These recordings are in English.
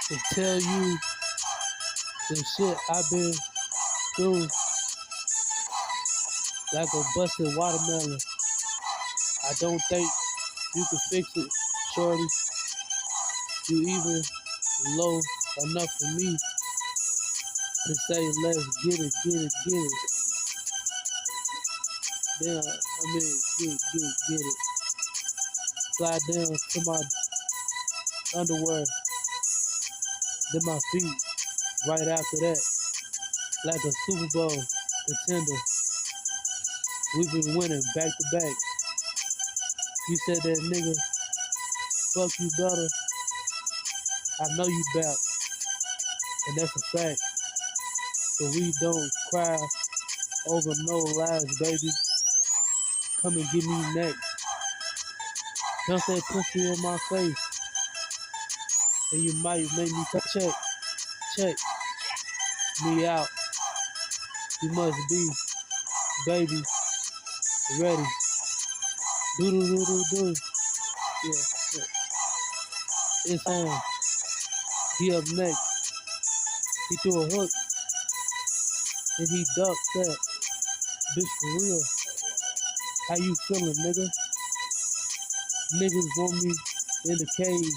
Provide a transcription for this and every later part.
to tell you the shit I've been through like a busted watermelon. I don't think you can fix it, shorty. You even low enough for me to say let's get it. Then get it. Slide down to my underwear, then my feet right after that, like a Super Bowl contender. We've been winning back to back. You said that nigga fuck you better. I know you back, and that's a fact. But we don't cry over no lies, baby. Come and give me next. Dump that pussy in my face, and you might make me check me out. You must be, baby, ready. Do. Yeah. It's on. He up next. He threw a hook, and he ducked that. Bitch, for real. How you feeling, nigga? Niggas want me in the cage.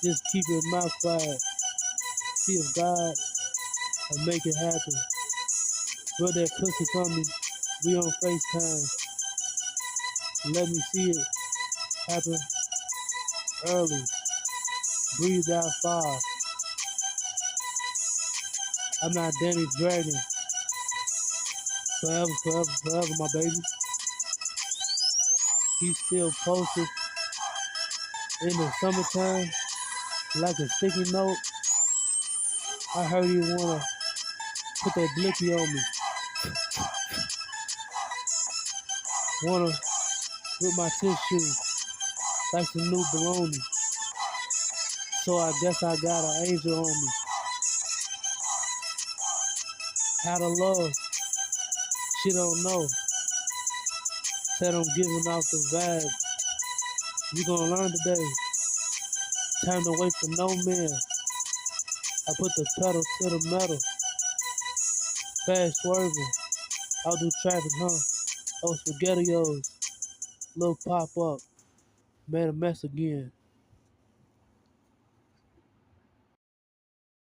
Just keep your mouth quiet. See if God will make it happen. Rub that pussy for me. We on FaceTime. Let me see it happen early. Breathe out far. I'm not Danny Dragon. Forever, my baby. He's still posted in the summertime like a sticky note. I heard you wanna put that blicky on me. Wanna rip my tissue like some new baloney. So I guess I got an angel on me. How to love, she don't know. Said I'm giving off the vibe. You gonna learn today. Turned away from no man. I put the pedal to the metal. Fast swerving. I'll do traffic, huh? Oh, SpaghettiOs. Little pop up. Made a mess again.